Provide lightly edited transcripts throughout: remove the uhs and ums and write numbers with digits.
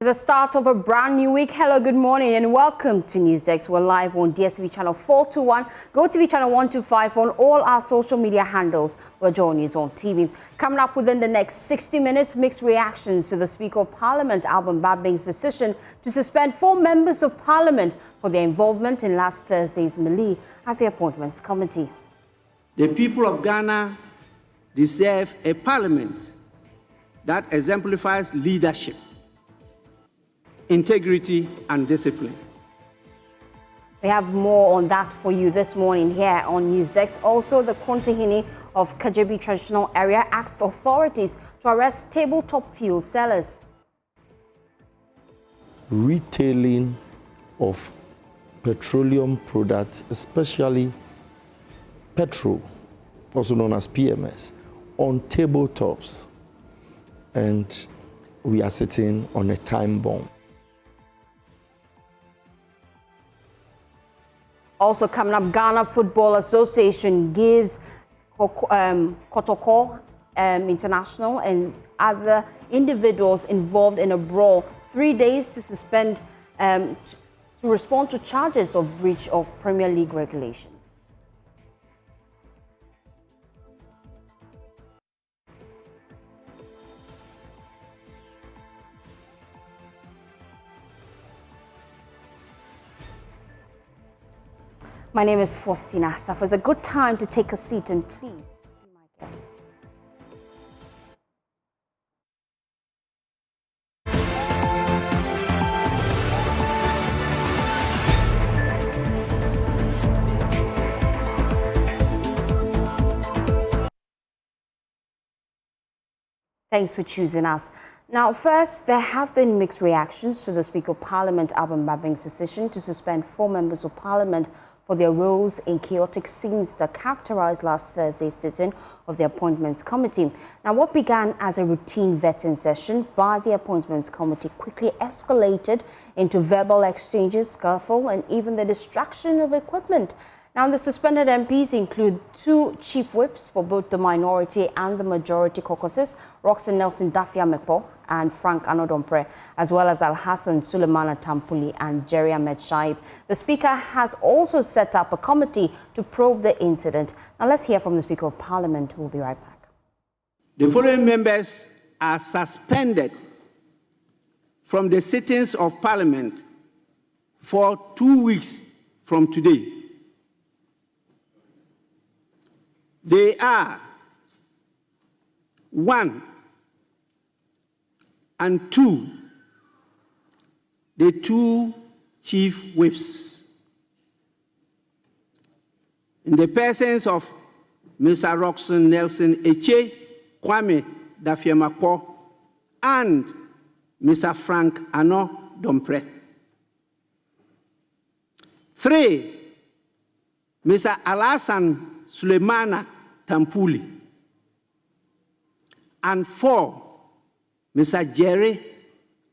the start of a brand new week. Hello, good morning and welcome to NewsX. We're live on DSTV channel 421, GoTV channel 125 on all our social media handles. We're joining News on TV. Coming up within the next 60 minutes, mixed reactions to the Speaker of Parliament, Alban Bagbing's decision to suspend 4 members of Parliament for their involvement in last Thursday's melee at the Appointments Committee. The people of Ghana deserve a parliament that exemplifies leadership, integrity and discipline. We have more on that for you this morning here on NewsX. Also, the Kontihini of Kajebi Traditional Area asks authorities to arrest tabletop fuel sellers. Retailing of petroleum products, especially petrol, also known as PMS, on tabletops, and we are sitting on a time bomb. Also coming up, Ghana Football Association gives Kotoko International and other individuals involved in a brawl 3 days to suspend, to respond to charges of breach of Premier League regulations. My name is Faustina Safo. It's a good time to take a seat and please be my guest. Thanks for choosing us. Now, first, there have been mixed reactions to the Speaker of Parliament, Alban Bagbing's decision to suspend 4 members of Parliament for their roles in chaotic scenes that characterized last Thursday's sitting of the Appointments Committee. Now, what began as a routine vetting session by the Appointments Committee quickly escalated into verbal exchanges, scuffle, and even the destruction of equipment. Now, the suspended MPs include 2 chief whips for both the minority and the majority caucuses, Roxanne Nelson Dafia-Mepo and Frank Anodompre, as well as Alhassan Sulemana Tampuli and Jerry Ahmed Shaib. The Speaker has also set up a committee to probe the incident. Now, let's hear from the Speaker of Parliament. We'll be right back. The following members are suspended from the sittings of Parliament for 2 weeks from today. They are 1 and 2, the 2 chief whips, in the persons of Mr. Roxanne Nelson Eche Kwame Dafia-Mepo and Mr. Frank Anodompre. 3, Mr. Alhassan Sulemana Tampuli, and 4, Mr. Jerry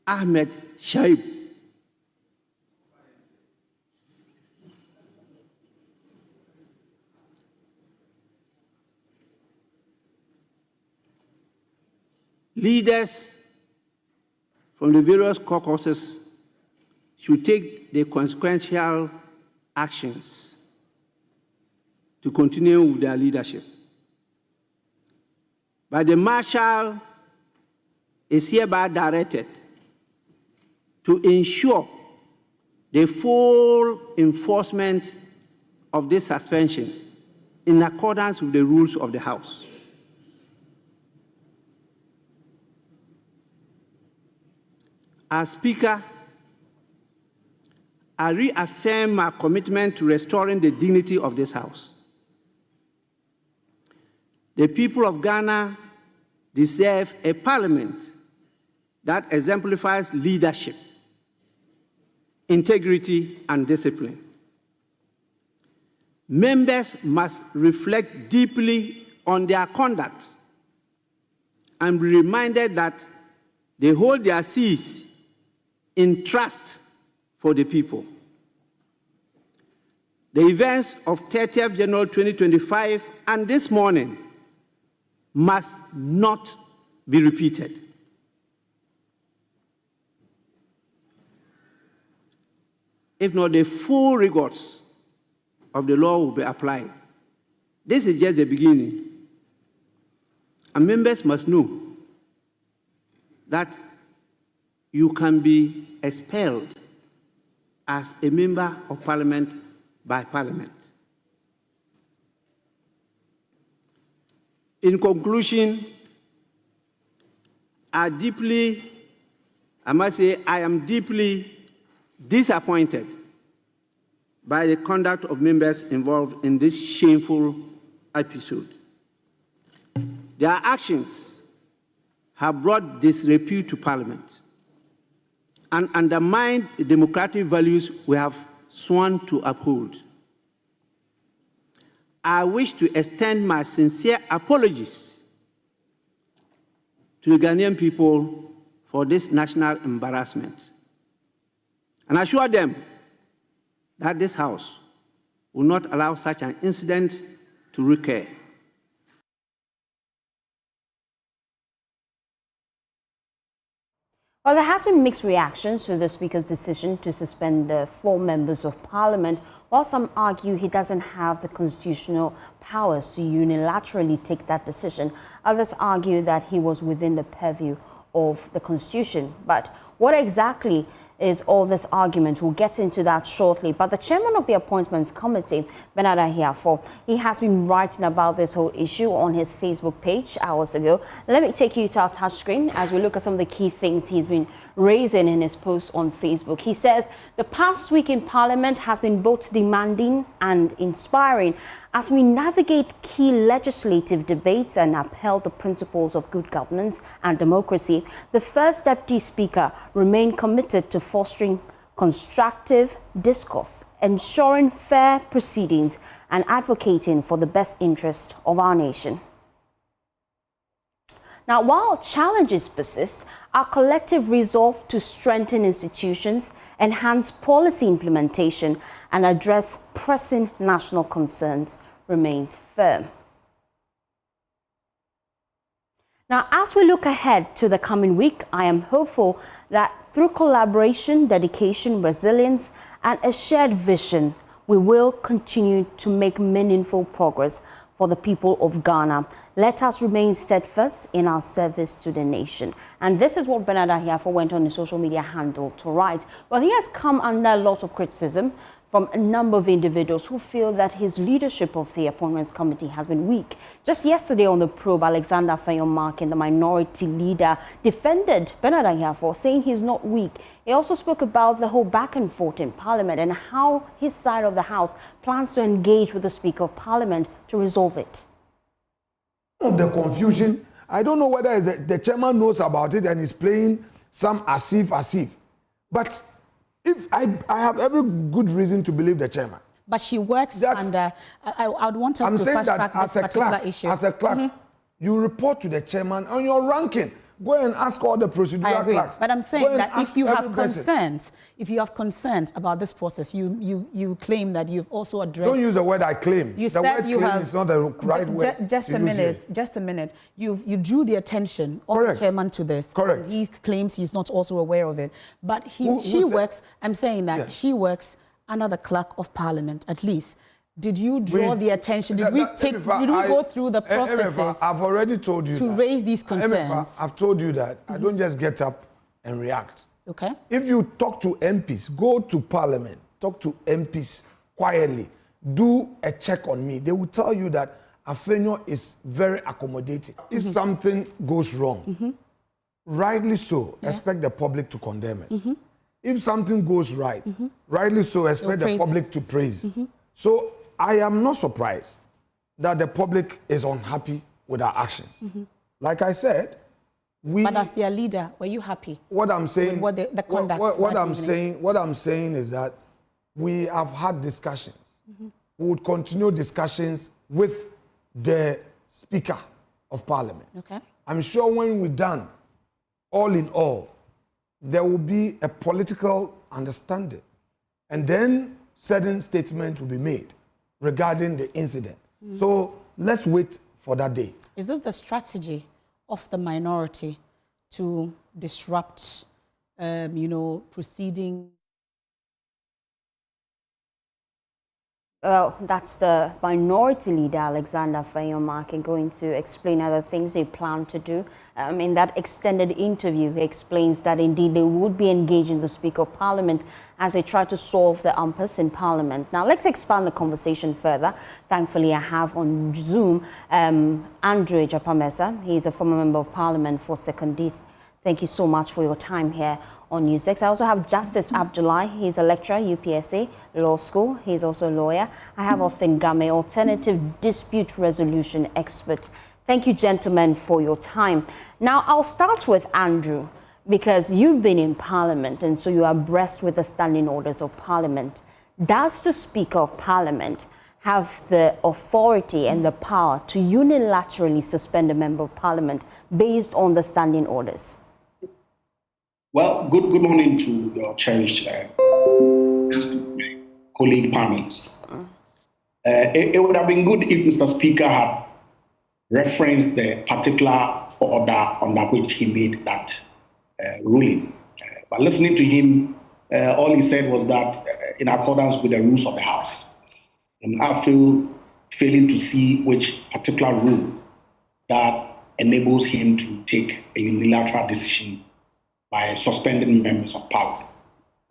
Ahmed Shaib. Leaders from the various caucuses should take the consequential actions to continue with their leadership. But the Marshal is hereby directed to ensure the full enforcement of this suspension in accordance with the rules of the House. As Speaker, I reaffirm my commitment to restoring the dignity of this House. The people of Ghana deserve a parliament that exemplifies leadership, integrity, and discipline. Members must reflect deeply on their conduct and be reminded that they hold their seats in trust for the people. The events of 30th January 2025 and this morning must not be repeated. if not the full rigors of the law will be applied. This is just the beginning. And members must know that you can be expelled as a member of parliament by parliament. In conclusion, I must say, I am deeply disappointed by the conduct of members involved in this shameful episode. Their actions have brought disrepute to Parliament and undermined the democratic values we have sworn to uphold. I wish to extend my sincere apologies to the Ghanaian people for this national embarrassment, and assure them that this House will not allow such an incident to recur. Well, there has been mixed reactions to the Speaker's decision to suspend the 4 members of Parliament, while some argue he doesn't have the constitutional powers to unilaterally take that decision. Others argue that he was within the purview of the Constitution. But what exactly is all this argument? We'll get into that shortly. But the chairman of the Appointments Committee, Bernard Ahiafour, he has been writing about this whole issue on his Facebook page hours ago. Let me take you to our touchscreen as we look at some of the key things he's been raising in his post on Facebook. He says, the past week in Parliament has been both demanding and inspiring as we navigate key legislative debates and upheld the principles of good governance and democracy. The First Deputy Speaker remained committed to fostering constructive discourse, ensuring fair proceedings, and advocating for the best interest of our nation. Now, while challenges persist, our collective resolve to strengthen institutions, enhance policy implementation, and address pressing national concerns remains firm. Now, as we look ahead to the coming week, I am hopeful that through collaboration, dedication, resilience, and a shared vision, we will continue to make meaningful progress for the people of Ghana. Let us remain steadfast in our service to the nation. And this is what Bernard Ahiafour went on his social media handle to write. Well, he has come under a lot of criticism from a number of individuals who feel that his leadership of the Appointments Committee has been weak. Just yesterday on the probe, Alexander Fayon-Markin, the minority leader, defended Bernard Ahiafour, saying he's not weak. He also spoke about the whole back and forth in Parliament and how his side of the House plans to engage with the Speaker of Parliament to resolve it. Of the confusion, I don't know whether the chairman knows about it and is playing some as if. But if I have every good reason to believe the chairman. But she works under, I would want us to fast track this particular issue. As a clerk, you report to the chairman on your ranking. Go and ask all the procedural clerks. But I'm saying that if you have concerns, about this process, you claim that you've also addressed. Don't use the word I claim. You the word you claim have, is not the right word. Just a minute. You drew the attention of the chairman to this. Correct. He claims he's not also aware of it. But she works. I'm saying that she works under the clerk of Parliament, at least. Did you draw the attention? Did we go through the processes? I've already told you to raise these concerns. I've told you that I don't just get up and react. Okay. If you talk to MPs, go to Parliament, talk to MPs quietly, do a check on me. They will tell you that Afenyo is very accommodating. If something goes wrong, rightly so, expect the public to condemn it. If something goes right, rightly so, expect the public to praise. So I am not surprised that the public is unhappy with our actions. Like I said, but as their leader, were you happy? What I'm saying, with the conduct. What I'm saying is that we have had discussions. We would continue discussions with the Speaker of Parliament. Okay. I'm sure when we're done, all in all, there will be a political understanding, and then certain statements will be made regarding the incident. So let's wait for that day. Is this the strategy of the minority to disrupt, proceedings? Well, that's the Minority Leader, Alexander Afenyo-Markin, going to explain other things they plan to do. In that extended interview, he explains that indeed they would be engaging the Speaker of Parliament as they try to solve the impasse in Parliament. Now, let's expand the conversation further. Thankfully, I have on Zoom Andrew Ejapamesa. He is a former Member of Parliament for Sekondi. Thank you so much for your time here on Newsdesk. I also have Justice Abdullahi. He's a lecturer, UPSA Law School. He's also a lawyer. I have Austin Game, alternative dispute resolution expert. Thank you, gentlemen, for your time. Now, I'll start with Andrew, because you've been in Parliament, and so you are abreast with the standing orders of Parliament. Does the Speaker of Parliament have the authority and the power to unilaterally suspend a Member of Parliament based on the standing orders? Well, good morning to your cherished colleague panelists. It would have been good if Mr. Speaker had referenced the particular order under which he made that ruling. But listening to him, all he said was that in accordance with the rules of the House. And I feel failing to see which particular rule that enables him to take a unilateral decision by suspending members of Parliament.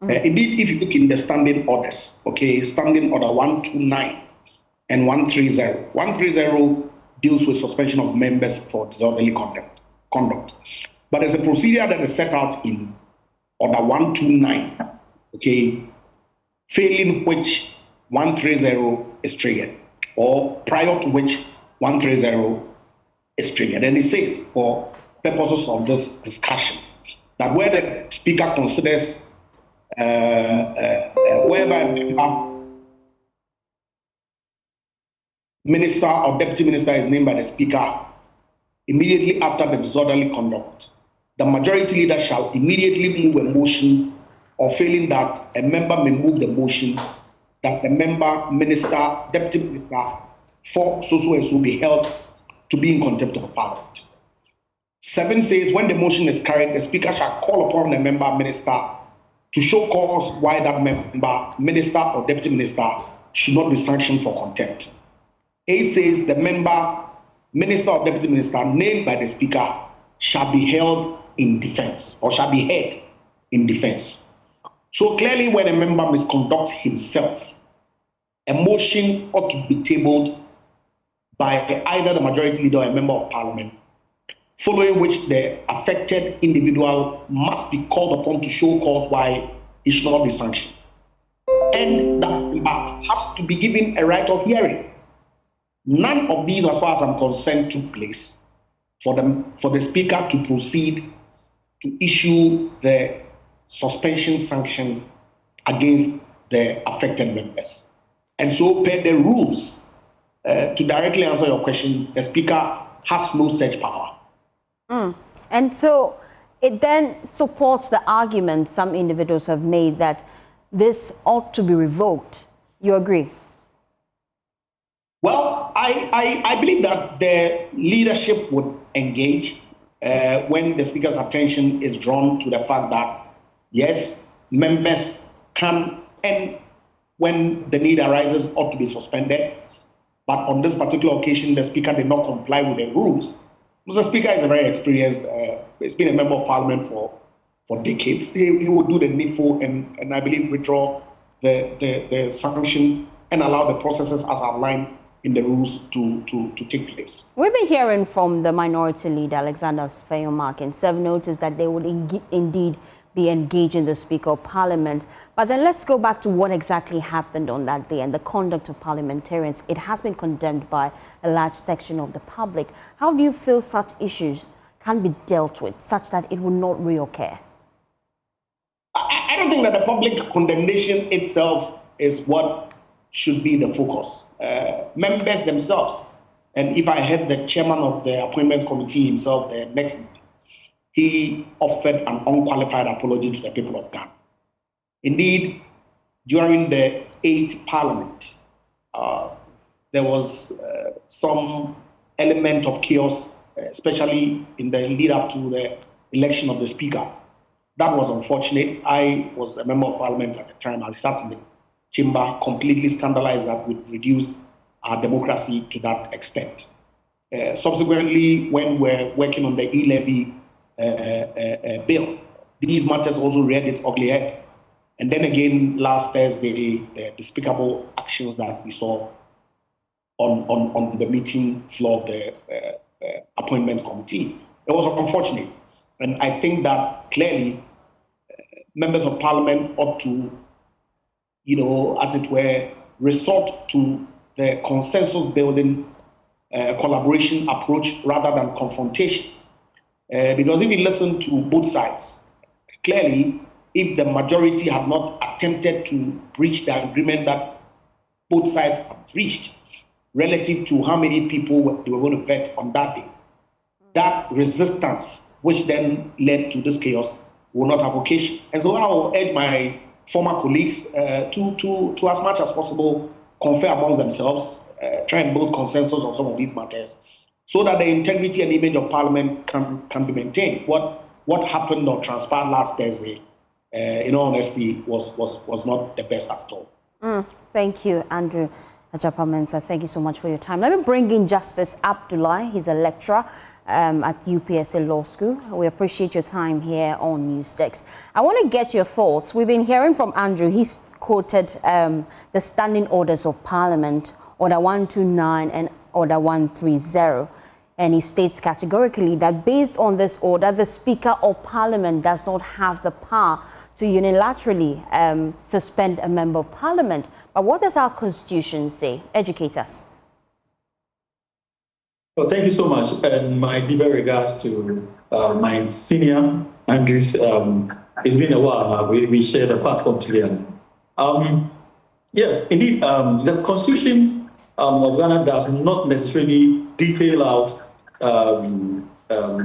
Indeed, if you look in the standing orders, okay, standing order 129 and 130. 130 deals with suspension of members for disorderly conduct. But there's a procedure that is set out in order 129, okay, failing which 130 is triggered, or prior to which 130 is triggered. And it says, for purposes of this discussion, that where the Speaker considers wherever a minister or deputy minister is named by the Speaker immediately after the disorderly conduct, the majority leader shall immediately move a motion, or failing that, a member may move the motion that the member, minister, deputy minister for so and so be held to be in contempt of Parliament. 7 says, when the motion is carried, the Speaker shall call upon the member minister to show cause why that member, minister or deputy minister should not be sanctioned for contempt. 8 says, the member, minister or deputy minister named by the Speaker shall be held in defense, or shall be heard in defense. So clearly, when a member misconducts himself, a motion ought to be tabled by either the majority leader or a member of Parliament, following which the affected individual must be called upon to show cause why he should not be sanctioned. And that member has to be given a right of hearing. None of these, as far as I'm concerned, took place for the Speaker to proceed to issue the suspension sanction against the affected members. And so, per the rules, to directly answer your question, the Speaker has no such power. And so it then supports the argument some individuals have made that this ought to be revoked. You agree? Well, I believe that the leadership would engage when the Speaker's attention is drawn to the fact that, yes, members can, and when the need arises, ought to be suspended. But on this particular occasion, the Speaker did not comply with the rules. Mr. Speaker is a very experienced, he's been a member of Parliament for decades. He would do the needful and I believe withdraw the sanction and allow the processes as outlined in the rules to take place. We've been hearing from the Minority Leader, Alexander Afenyo-Markin, serve notice that they would indeed be engaging the Speaker of Parliament. But then let's go back to what exactly happened on that day and the conduct of parliamentarians. It has been condemned by a large section of the public. How do you feel such issues can be dealt with such that it will not reoccur? I don't think that the public condemnation itself is what should be the focus. Members themselves, and if I had the chairman of the appointments committee himself the next meeting, he offered an unqualified apology to the people of Ghana. Indeed, during the 8th Parliament, there was some element of chaos, especially in the lead up to the election of the Speaker. That was unfortunate. I was a member of Parliament at the time. I sat in the chamber completely scandalized that we reduced our democracy to that extent. Subsequently, when we're working on the e-levy bill, these matters also reared its ugly head. And then again, last Thursday, the despicable actions that we saw on the meeting floor of the appointments committee. It was unfortunate. And I think that clearly members of parliament ought to, as it were, resort to the consensus building collaboration approach rather than confrontation. Because if you listen to both sides, clearly, if the majority had not attempted to breach the agreement that both sides have reached relative to how many people they were going to vet on that day, that resistance, which then led to this chaos, will not have occasion. And so I will urge my former colleagues to as much as possible, confer amongst themselves, try and build consensus on some of these matters, so that the integrity and image of Parliament can be maintained. What happened or transpired last Thursday, in all honesty, was not the best at all. Thank you, Andrew Agyapong-Mensah. Thank you so much for your time. Let me bring in Justice Abdullahi. He's a lecturer at UPSA Law School. We appreciate your time here on Newsdesk. I want to get your thoughts. We've been hearing from Andrew. He's quoted the standing orders of Parliament, Order 129 and Order 130. And he states categorically that based on this order, the Speaker of Parliament does not have the power to unilaterally suspend a member of Parliament. But what does our Constitution say? Educate us. Well, thank you so much. And my deeper regards to my senior, Andrew. It's been a while. We shared a platform together. Yes, indeed, the Constitution of Ghana does not necessarily detail out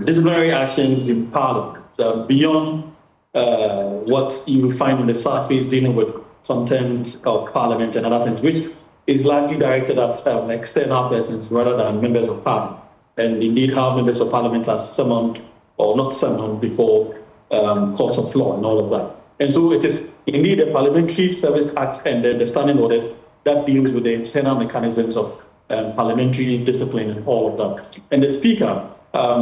disciplinary actions in Parliament beyond what you find in the surface dealing with contempt of Parliament and other things, which is largely directed at external persons rather than members of Parliament. And indeed, how members of Parliament are summoned or not summoned before courts of law and all of that. And so it is indeed the Parliamentary Service Act and the standing orders that deals with the internal mechanisms of parliamentary discipline and all of that. And the Speaker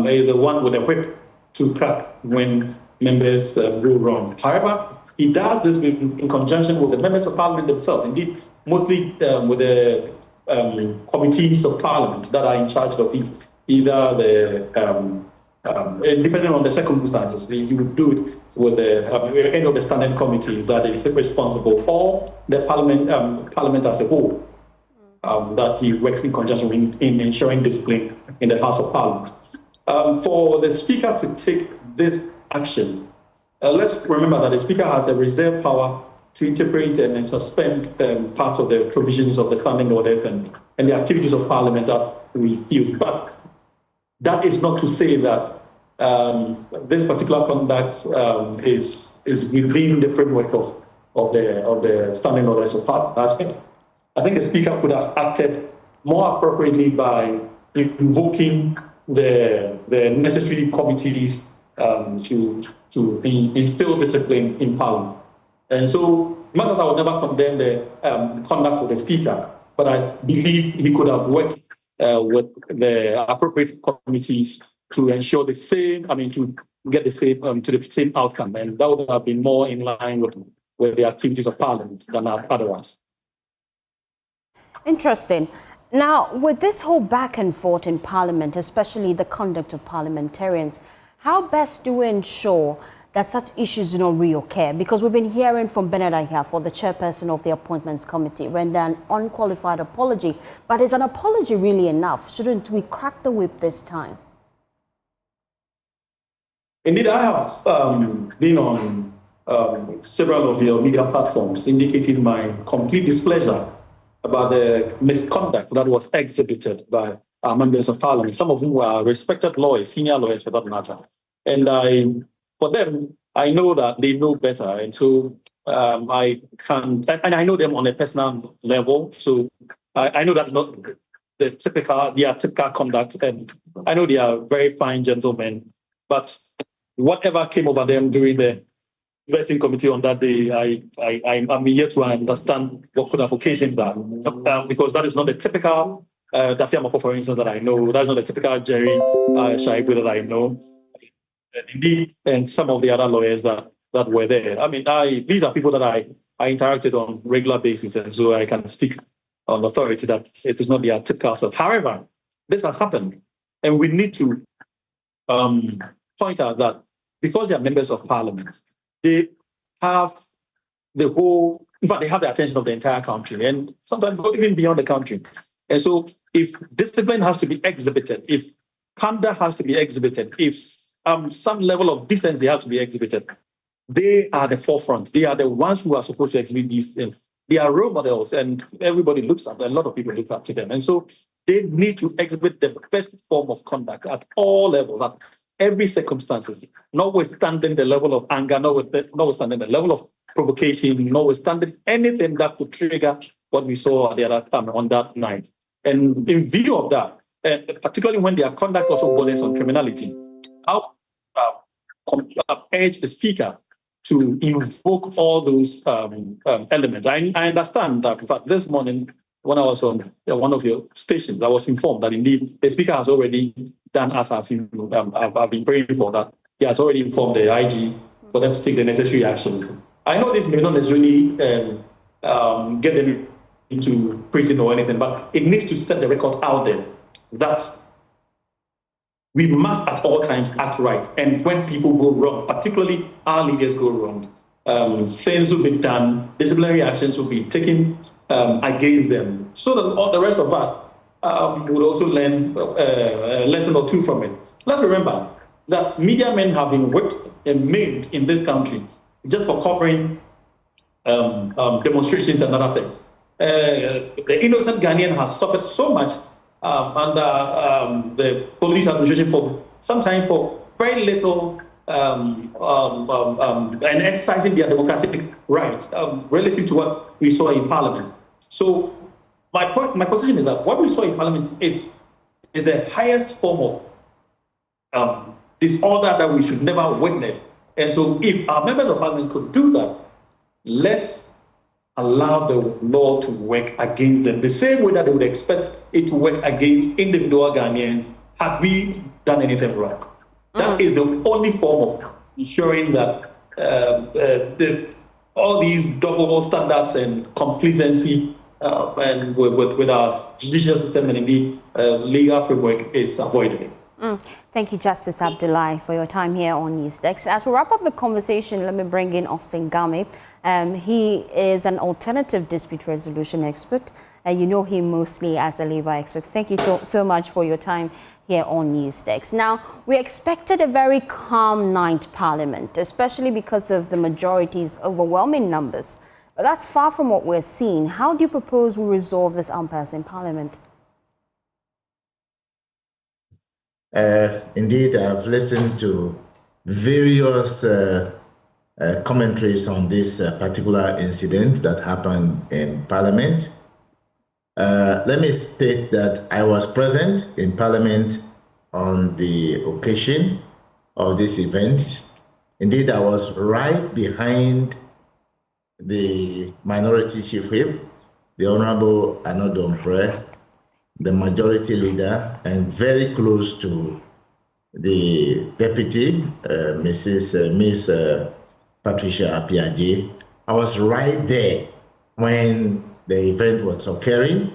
is the one with the whip to crack when members go wrong. However, he does this in conjunction with the members of Parliament themselves. Indeed, mostly with the committees of Parliament that are in charge of these, either the depending on the circumstances, you would do it with the any of the standing committees that is responsible, or the Parliament as a whole, that he works in conjunction in ensuring discipline in the House of Parliament. For the Speaker to take this action, let's remember that the Speaker has a reserve power to interpret and suspend parts of the provisions of the standing orders and the activities of Parliament as we feel. But that is not to say that this particular conduct is within the framework of the standing orders of Parliament. I think the Speaker could have acted more appropriately by invoking the necessary committees to instill discipline in Parliament. And so, much as I would never condemn the conduct of the Speaker, but I believe he could have worked with the appropriate committees to ensure the same, to get the same to the same outcome, and that would have been more in line with the activities of Parliament than otherwise. Interesting. Now, with this whole back and forth in Parliament, especially the conduct of parliamentarians, how best do we ensure that such issues do not reoccur? Because we've been hearing from Bernard Ahiafor, the chairperson of the Appointments Committee, render an unqualified apology. But is an apology really enough? Shouldn't we crack the whip this time? Indeed, I have been on several of your media platforms indicating my complete displeasure about the misconduct that was exhibited by our members of Parliament, some of whom were respected lawyers, senior lawyers for that matter. And for them, I know that they know better. And so I know them on a personal level. So I know that's not their typical conduct. And I know they are very fine gentlemen. But whatever came over them during the vetting committee on that day, I'm yet to understand what could have occasioned that, because that is not the typical Daffy Amako, for instance, that I know. That's not the typical Jerry Shaibu that I know. And indeed, and some of the other lawyers that were there. I mean, these are people that I interacted on regular basis, and so I can speak on authority that it is not their typical self. However, this has happened, and we need to point out that because they are members of parliament, they have the whole, in fact, they have the attention of the entire country, and sometimes go even beyond the country. And so if discipline has to be exhibited, if candor has to be exhibited, if some level of decency has to be exhibited, they are the forefront. They are the ones who are supposed to exhibit these things. They are role models, and everybody looks at them. A lot of people look up to them. And so they need to exhibit the best form of conduct at all levels, at every circumstances, notwithstanding the level of anger, notwithstanding the level of provocation, notwithstanding anything that could trigger what we saw at the other time on that night. And in view of that, and particularly when their conduct also borders on criminality, I urge the speaker to invoke all those elements. I understand that, in fact, this morning, when I was on one of your stations, I was informed that indeed the speaker has already done, as I've been praying for, that he has already informed the IG for them to take the necessary actions. I know this may not necessarily get them into prison or anything, but it needs to set the record out there that we must at all times act right. And when people go wrong, particularly our leaders go wrong, things will be done, disciplinary actions will be taken against them, so that all the rest of us would also learn a lesson or two from it. Let's remember that media men have been whipped and maimed in this country just for covering demonstrations and other things. The innocent Ghanaian has suffered so much under the police administration for sometimes for very little and exercising their democratic rights relative to what we saw in Parliament. So my position is that what we saw in Parliament is the highest form of disorder that we should never witness. And so if our members of Parliament could do that, let's allow the law to work against them the same way that they would expect it to work against individual Ghanaians had we done anything wrong. That is the only form of ensuring that all these double standards and complacency and with our judicial system and indeed legal framework is avoided. Thank you, Justice Abdullahi, for your time here on Newsdesk. As we wrap up the conversation, let me bring in Austin Game. He is an alternative dispute resolution expert. You know him mostly as a labor expert. Thank you so much for your time here on Newsdesk. Now, we expected a very calm night Parliament, especially because of the majority's overwhelming numbers. But that's far from what we're seeing. How do you propose we resolve this impasse in Parliament? Indeed, I've listened to various commentaries on this particular incident that happened in Parliament. Let me state that I was present in Parliament on the occasion of this event. Indeed, I was right behind the Minority Chief Whip, the Honorable Arnaud Dompré, the Majority Leader, and very close to the Deputy, Miss Patricia Appiah-Gyei. I was right there when the event was occurring,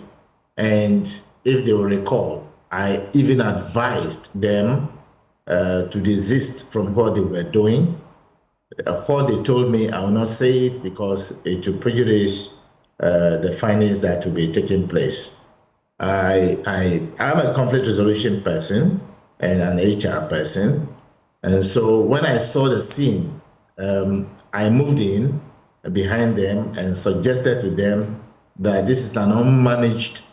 and if they will recall, I even advised them to desist from what they were doing. What they told me, I will not say it because it will prejudice the findings that will be taking place. I am a conflict resolution person and an HR person. And so when I saw the scene, I moved in behind them and suggested to them that this is an unmanaged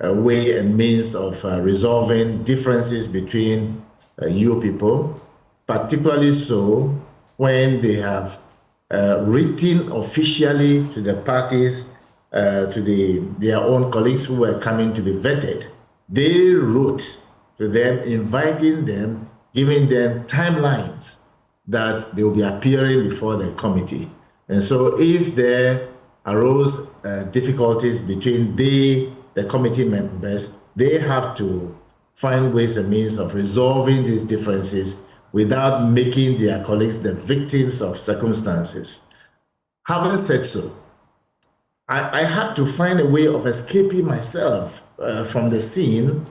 way and means of resolving differences between you people, particularly so when they have written officially to the parties, to their own colleagues who were coming to be vetted. They wrote to them, inviting them, giving them timelines that they will be appearing before the committee. And so if there arose difficulties between the committee members, they have to find ways and means of resolving these differences without making their colleagues the victims of circumstances. Having said so, I have to find a way of escaping myself from the scene,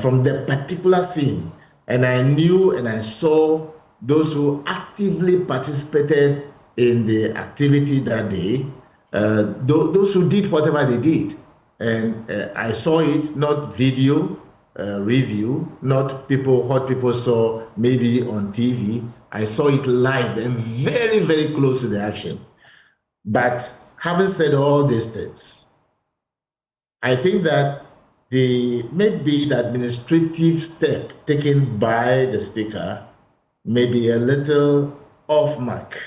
from the particular scene. And I knew and I saw those who actively participated in the activity that day, those who did whatever they did. And I saw it, not video review, not what people saw maybe on TV. I saw it live and very, very close to the action. But having said all these things, I think that maybe the administrative step taken by the Speaker may be a little off mark.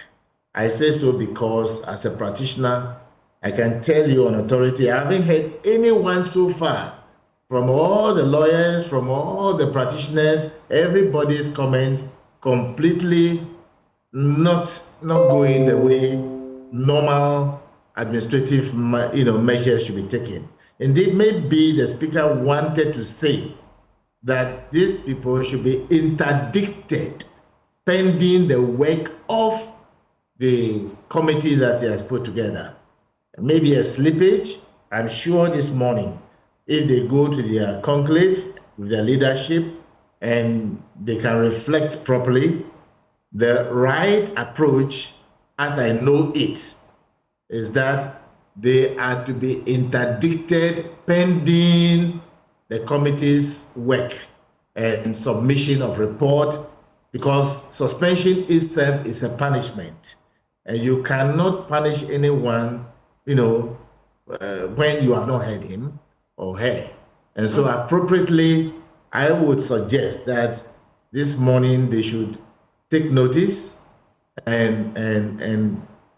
I say so because as a practitioner, I can tell you on authority, I haven't heard anyone so far, from all the lawyers, from all the practitioners, everybody's comment completely not going the way normal administrative measures should be taken. Indeed, maybe the Speaker wanted to say that these people should be interdicted pending the work of the committee that he has put together. Maybe a slippage. I'm sure this morning, if they go to their conclave with their leadership and they can reflect properly, the right approach, as I know it, is that they are to be interdicted pending the committee's work and submission of report, because suspension itself is a punishment. And you cannot punish anyone, when you have not heard him or her. And so appropriately, I would suggest that this morning they should take notice and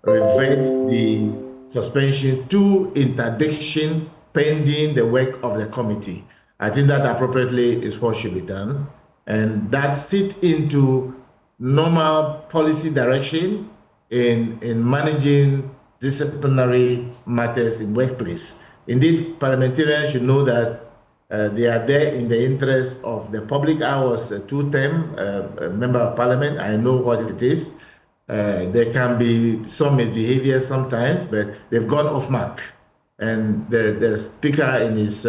revert the suspension to interdiction pending the work of the committee. I think that appropriately is what should be done. And that sits into normal policy direction in managing disciplinary matters in workplace. Indeed, parliamentarians should know that they are there in the interest of the public. I was a two-term member of parliament. I know what it is. There can be some misbehavior sometimes, but they've gone off mark. And the Speaker in his,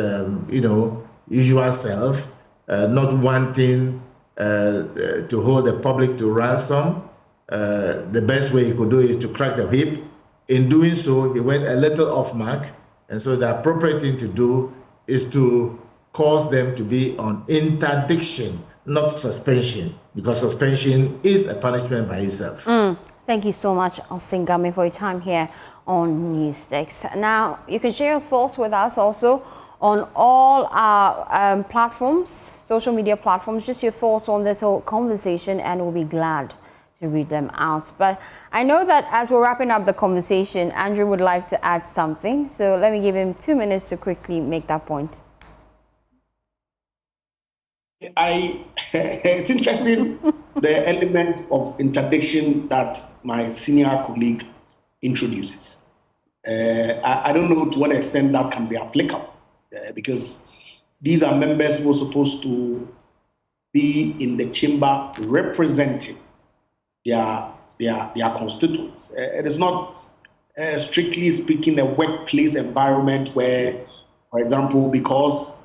usual self, not wanting to hold the public to ransom, the best way he could do is to crack the whip. In doing so, he went a little off mark. And so the appropriate thing to do is to cause them to be on interdiction, not suspension, because suspension is a punishment by itself. Thank you so much, Osingame, for your time here on Newsdesk. Now, you can share your thoughts with us also on all our platforms, social media platforms, just your thoughts on this whole conversation, and we'll be glad to read them out. But I know that as we're wrapping up the conversation, Andrew would like to add something. So let me give him 2 minutes to quickly make that point. It's interesting, the element of interdiction that my senior colleague introduces. I don't know to what extent that can be applicable, because these are members who are supposed to be in the chamber representing their constituents. It is not, strictly speaking, a workplace environment where, for example, because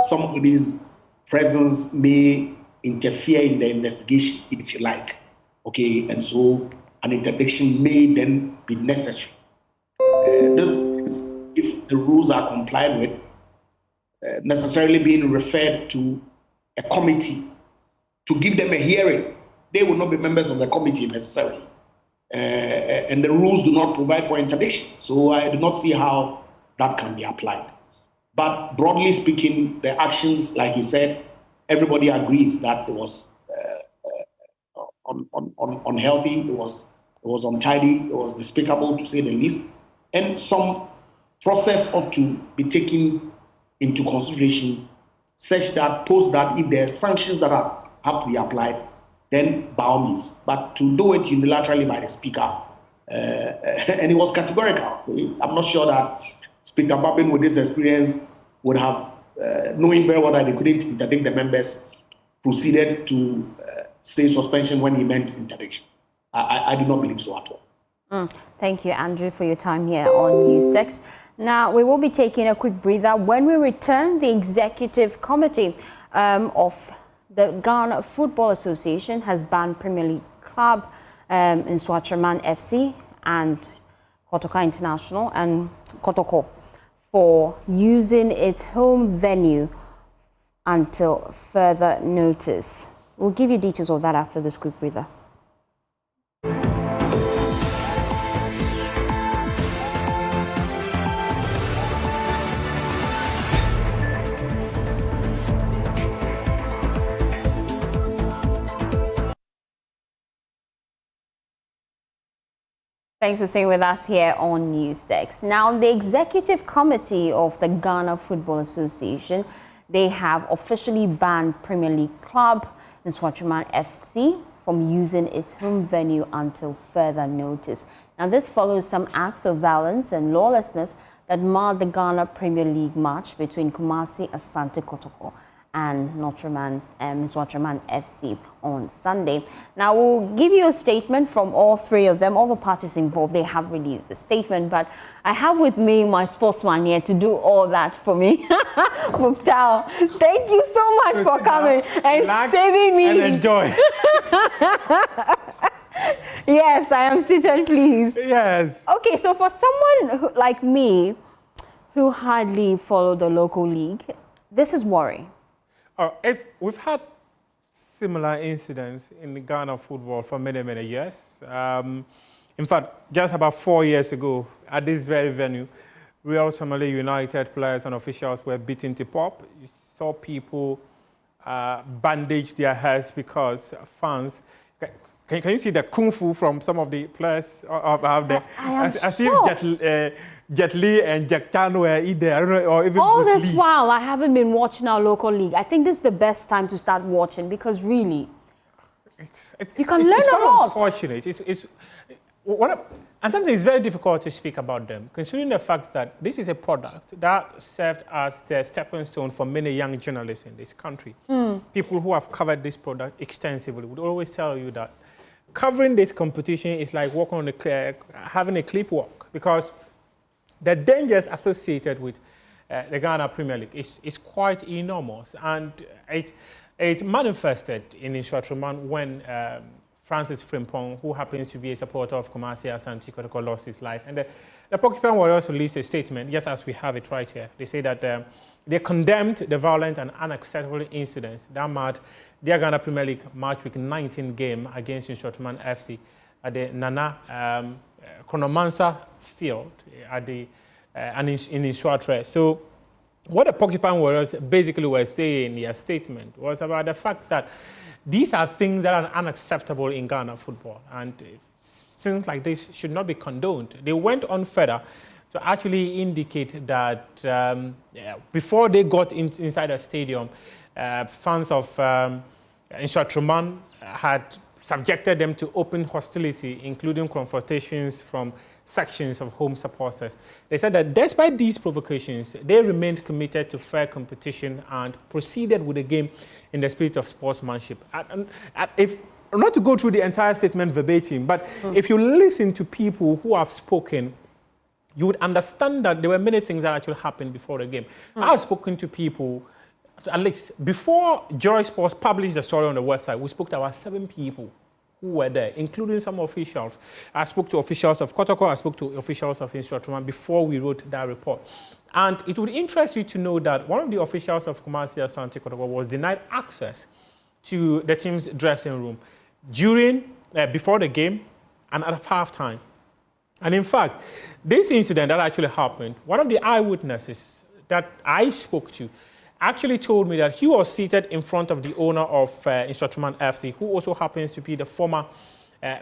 somebody's presence may interfere in the investigation, if you like, okay, and so an interdiction may then be necessary. This is, if the rules are complied with, necessarily being referred to a committee to give them a hearing. They will not be members of the committee necessarily. And the rules do not provide for interdiction. So I do not see how that can be applied. But broadly speaking, the actions, like he said, everybody agrees that it was unhealthy, it was untidy, it was despicable, to say the least. And some process ought to be taken into consideration such that, post that, if there are sanctions that have to be applied, then by all means. But to do it unilaterally by the Speaker, and it was categorical. I'm not sure that Speaker Babin, with this experience, would have, knowing very well that they couldn't interdict the members, proceeded to stay suspension when he meant interdiction. I do not believe so at all. Thank you, Andrew, for your time here on News 6. Now, we will be taking a quick breather. When we return, the Executive Committee of the Ghana Football Association has banned Premier League club Nsoatreman FC and Kotoka International and Kotoko for using its home venue until further notice. We'll give you details of that after this quick breather. Thanks for staying with us here on News 6. Now, the Executive Committee of the Ghana Football Association, they have officially banned Premier League club Nsoatreman FC from using its home venue until further notice. Now, this follows some acts of violence and lawlessness that marred the Ghana Premier League match between Kumasi Asante Kotoko and Nsoatreman FC on Sunday. Now, we'll give you a statement from all three of them. All the parties involved, they have released a statement, but I have with me my sportsman here to do all that for me. Muftal, thank you so much for coming and saving me. And enjoy. Yes, I am seated, please. Yes. Okay, so for someone like me who hardly follow the local league, this is worrying. If we've had similar incidents in the Ghana football for many, many years. In fact, just about 4 years ago, at this very venue, Real Tamale United players and officials were beaten to pulp. You saw people bandage their heads because fans. Can you see the kung fu from some of the players out there? As if Jet Li and Jack Chan were either, I don't know, or even all Bruce this Lee. while, I haven't been watching our local league. I think this is the best time to start watching because really, you can learn a lot. Unfortunate. And something is very difficult to speak about them, considering the fact that this is a product that served as the stepping stone for many young journalists in this country. People who have covered this product extensively would always tell you that covering this competition is like walking on having a cliff walk, because the dangers associated with the Ghana Premier League is quite enormous, and it manifested in Nsoatreman when Francis Frimpong, who happens to be a supporter of Kumasi Asante Kotoko, lost his life. And the Porcupine Warriors released a statement, just as we have it right here. They say that they condemned the violent and unacceptable incidents that marred their Ghana Premier League March Week 19 game against Nsoatreman FC at the Nana Chronomancer Field in Nsoatre. So what the Porcupine Warriors basically were saying in their statement was about the fact that these are things that are unacceptable in Ghana football, and things like this should not be condoned. They went on further to actually indicate that before they got inside the stadium, fans of Nsoatreman had subjected them to open hostility, including confrontations from sections of home supporters. They said that despite these provocations, they remained committed to fair competition and proceeded with the game in the spirit of sportsmanship. If not to go through the entire statement verbatim, but if you listen to people who have spoken, you would understand that there were many things that actually happened before the game. I've spoken to people, at least before Joy Sports published the story on the website, we spoke to about 7 people who were there, including some officials. I spoke to officials of Kotoko, I spoke to officials of Nsoatreman before we wrote that report. And it would interest you to know that one of the officials of Kumasi Asante Kotoko was denied access to the team's dressing room before the game and at halftime. And in fact, this incident that actually happened, one of the eyewitnesses that I spoke to actually told me that he was seated in front of the owner of Nsoatreman FC, who also happens to be the former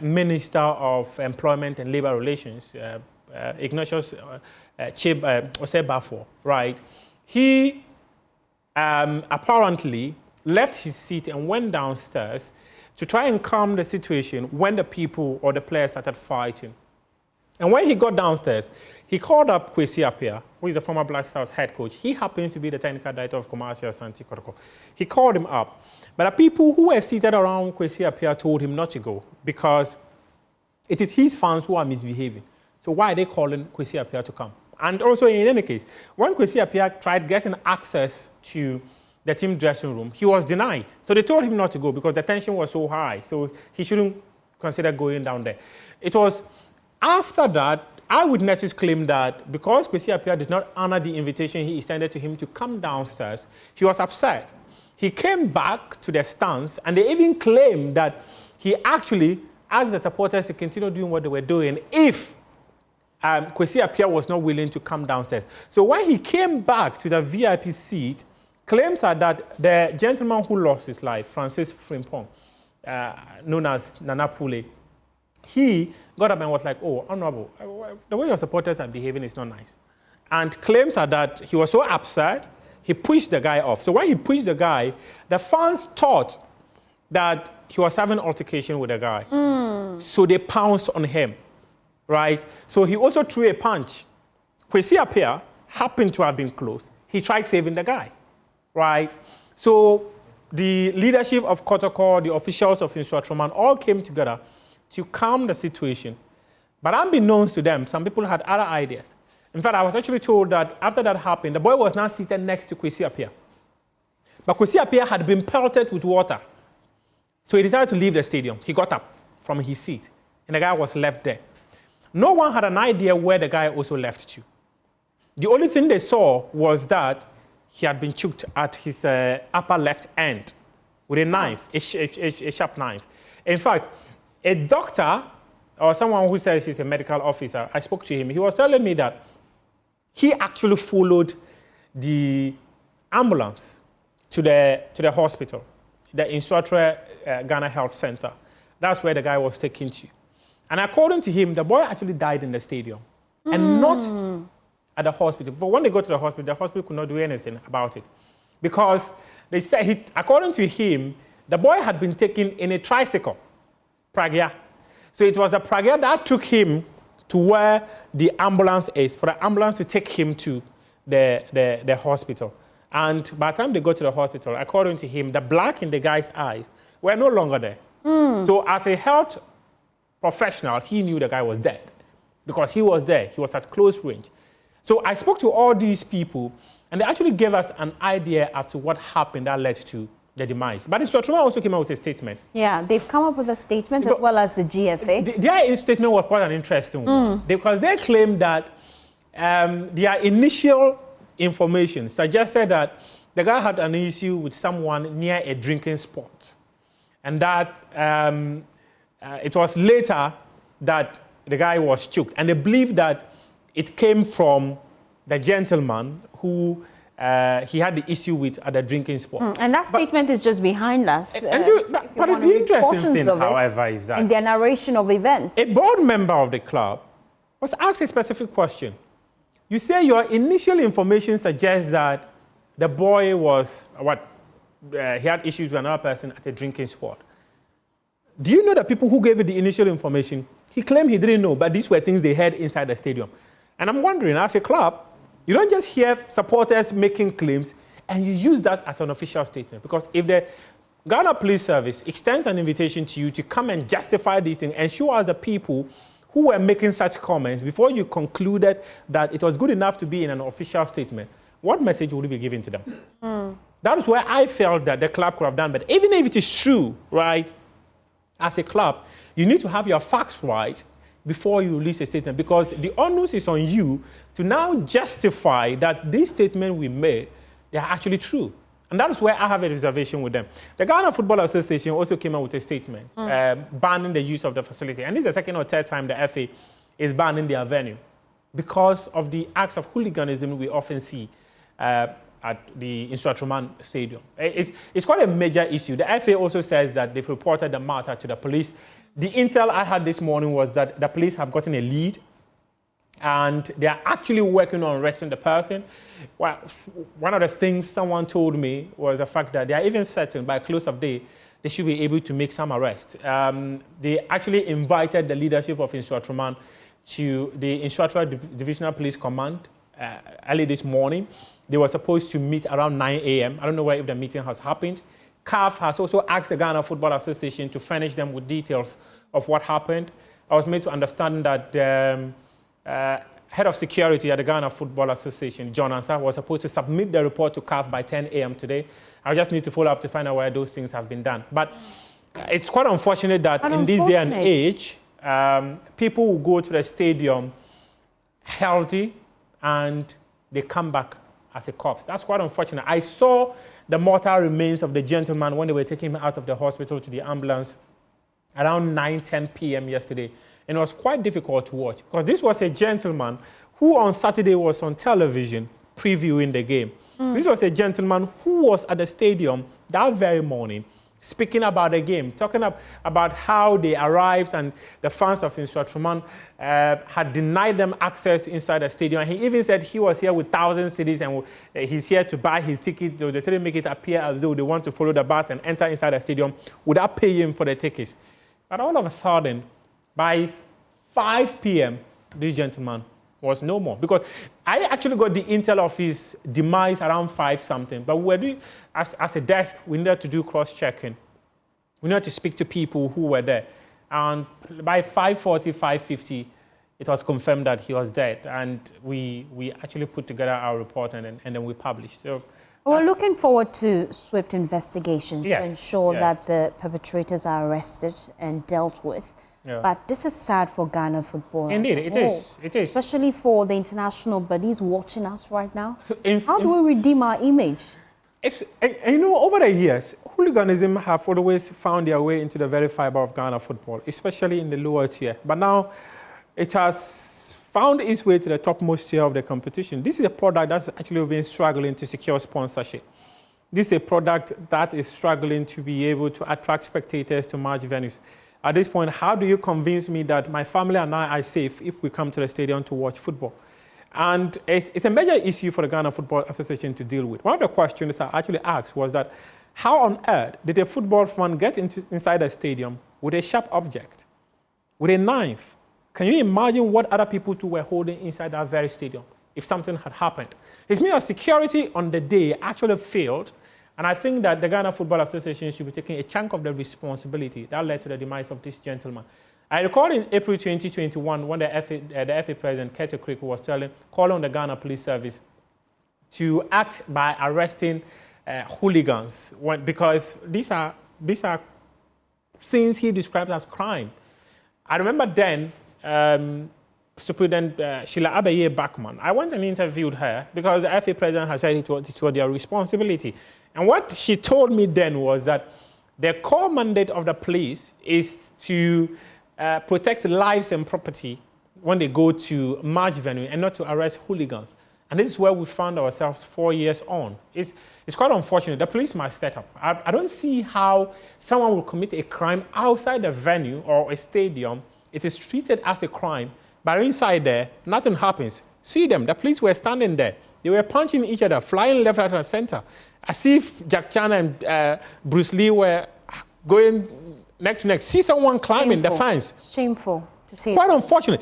Minister of Employment and Labor Relations, Ignatius Osei-Bafo, right? He apparently left his seat and went downstairs to try and calm the situation when the people or the players started fighting. And when he got downstairs, he called up Kwesi Appiah, who is the former Black Stars head coach. He happens to be the technical director of Kumasi Asante Kotoko. He called him up. But the people who were seated around Kwesi Appiah told him not to go because it is his fans who are misbehaving. So why are they calling Kwesi Appiah to come? And also, in any case, when Kwesi Appiah tried getting access to the team dressing room, he was denied. So they told him not to go because the tension was so high. So he shouldn't consider going down there. It was after that, eyewitnesses claimed that because Kwesi Appiah did not honor the invitation he extended to him to come downstairs, he was upset. He came back to the stands, and they even claimed that he actually asked the supporters to continue doing what they were doing if Kwesi Appiah was not willing to come downstairs. So when he came back to the VIP seat, claims are that the gentleman who lost his life, Francis Frimpong, known as Nana Pule, he got up and was like, oh, Honorable, the way your supporters are behaving is not nice. And claims are that he was so upset, he pushed the guy off. So when he pushed the guy, the fans thought that he was having an altercation with the guy. So they pounced on him, right? So he also threw a punch. Kwesi Appiah happened to have been close. He tried saving the guy, right? So the leadership of Kotoko, the officials of Insuatroman all came together to calm the situation. But unbeknownst to them, some people had other ideas. In fact, I was actually told that after that happened, the boy was now seated next to Kwesi Appiah. But Kwesi Appiah had been pelted with water. So he decided to leave the stadium. He got up from his seat, and the guy was left there. No one had an idea where the guy also left to. The only thing they saw was that he had been choked at his upper left end with a knife, a sharp knife. In fact, a doctor or someone who says he's a medical officer, I spoke to him. He was telling me that he actually followed the ambulance to the hospital, the Insuatre Ghana Health Center. That's where the guy was taken to. And according to him, the boy actually died in the stadium and not at the hospital. But when they go to the hospital could not do anything about it because they said, according to him, the boy had been taken in a tricycle, Pragya. So it was the Pragya that took him to where the ambulance is, for the ambulance to take him to the hospital. And by the time they go to the hospital, according to him, the black in the guy's eyes were no longer there. So as a health professional, he knew the guy was dead because he was there. He was at close range. So I spoke to all these people, and they actually gave us an idea as to what happened that led to the demise. But Insuatroman also came out with a statement. Yeah, they've come up with a statement as well as the GFA. Their statement was quite an interesting one because they claimed that their initial information suggested that the guy had an issue with someone near a drinking spot, and that it was later that the guy was choked. And they believe that it came from the gentleman who he had the issue with at the drinking spot. And that statement is just behind us. But the interesting thing, however, is that in their narration of events, a board member of the club was asked a specific question. You say your initial information suggests that the boy was, he had issues with another person at a drinking spot. Do you know the people who gave you the initial information? He claimed he didn't know, but these were things they heard inside the stadium. And I'm wondering, as a club, you don't just hear supporters making claims and you use that as an official statement. Because if the Ghana Police Service extends an invitation to you to come and justify these things and show us the people who were making such comments before you concluded that it was good enough to be in an official statement, what message would you be giving to them? That is where I felt that the club could have done. But even if it is true, right, as a club, you need to have your facts right before you release a statement, because the onus is on you to now justify that this statement we made, they are actually true. And that is where I have a reservation with them. The Ghana Football Association also came out with a statement banning the use of the facility. And this is the second or third time the FA is banning their venue because of the acts of hooliganism we often see at the Insuatroman Stadium. It's quite a major issue. The FA also says that they've reported the matter to the police. The intel I had this morning was that the police have gotten a lead and they are actually working on arresting the person. Well, one of the things someone told me was the fact that they are even certain by close of day they should be able to make some arrests. They actually invited the leadership of Insuatruman to the Insuatra Divisional Police Command early this morning. They were supposed to meet around 9 a.m. I don't know if the meeting has happened. CAF has also asked the Ghana Football Association to furnish them with details of what happened. I was made to understand that the head of security at the Ghana Football Association, John Ansah, was supposed to submit the report to CAF by 10 a.m. today. I just need to follow up to find out where those things have been done. But it's quite unfortunate that in this day and age, people will go to the stadium healthy and they come back as a corpse. That's quite unfortunate. I saw the mortal remains of the gentleman when they were taking him out of the hospital to the ambulance around 9:10 p.m. yesterday. And it was quite difficult to watch because this was a gentleman who on Saturday was on television previewing the game. This was a gentleman who was at the stadium that very morning speaking about the game, talking about how they arrived and the fans of Insuatruman had denied them access inside the stadium. And he even said he was here with 1,000 cedis and he's here to buy his ticket. They didn't make it appear as though they want to follow the bus and enter inside the stadium without paying for the tickets. But all of a sudden, by 5 p.m., this gentleman was no more. Because I actually got the intel of his demise around 5 something. But we were doing, as a desk, we needed to do cross-checking. We needed to speak to people who were there. And by 5:40, 5:50, it was confirmed that he was dead. And we actually put together our report and then we published. So, we're looking forward to swift investigations to ensure that the perpetrators are arrested and dealt with. Yeah. But this is sad for Ghana football. Indeed, it is. It is. Especially for the international bodies watching us right now. How do we redeem our image? You know, over the years, hooliganism have always found their way into the very fiber of Ghana football, especially in the lower tier. But now it has found its way to the topmost tier of the competition. This is a product that's actually been struggling to secure sponsorship. This is a product that is struggling to be able to attract spectators to match venues. At this point, how do you convince me that my family and I are safe if we come to the stadium to watch football? And it's a major issue for the Ghana Football Association to deal with. One of the questions I actually asked was that, how on earth did a football fan get inside a stadium with a sharp object, with a knife? Can you imagine what other people too were holding inside that very stadium if something had happened? It means that security on the day actually failed. And I think that the Ghana Football Association should be taking a chunk of the responsibility that led to the demise of this gentleman. I recall in April 2021 when the FA president, Kete Kriku, was calling on the Ghana Police Service to act by arresting hooligans because these are sins he described as crime. I remember then Superintendent Sheila Abaye Bachman. I went and interviewed her because the FA president has said it was their responsibility. And what she told me then was that the core mandate of the police is to protect lives and property when they go to match venue and not to arrest hooligans. And this is where we found ourselves 4 years on. It's quite unfortunate. The police must step up. I don't see how someone will commit a crime outside the venue or a stadium. It is treated as a crime, but inside there, nothing happens. See them. The police were standing there. They were punching each other, flying left, right, and center, as if Jack Chan and Bruce Lee were going neck to neck. See someone climbing the fence. Shameful to see. Quite unfortunate.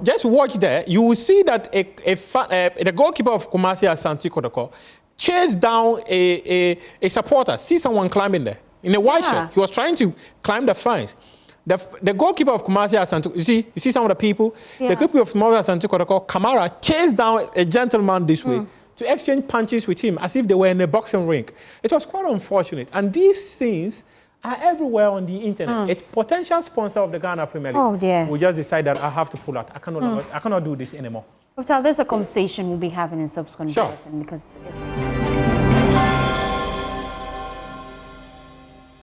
Just watch there. You will see that the goalkeeper of Kumasi Asante Kotoko chased down a supporter. See someone climbing there in a white shirt. He was trying to climb the fence. The goalkeeper of Kumasi Asante, you see some of the people? The goalkeeper of Kumasi Asante Kotoko, Kamara, chased down a gentleman this way to exchange punches with him as if they were in a boxing ring. It was quite unfortunate. And these things are everywhere on the internet. A potential sponsor of the Ghana Premier League will just decide that I have to pull out. I cannot do this anymore. So there's a conversation we'll be having in subsequent bulletin because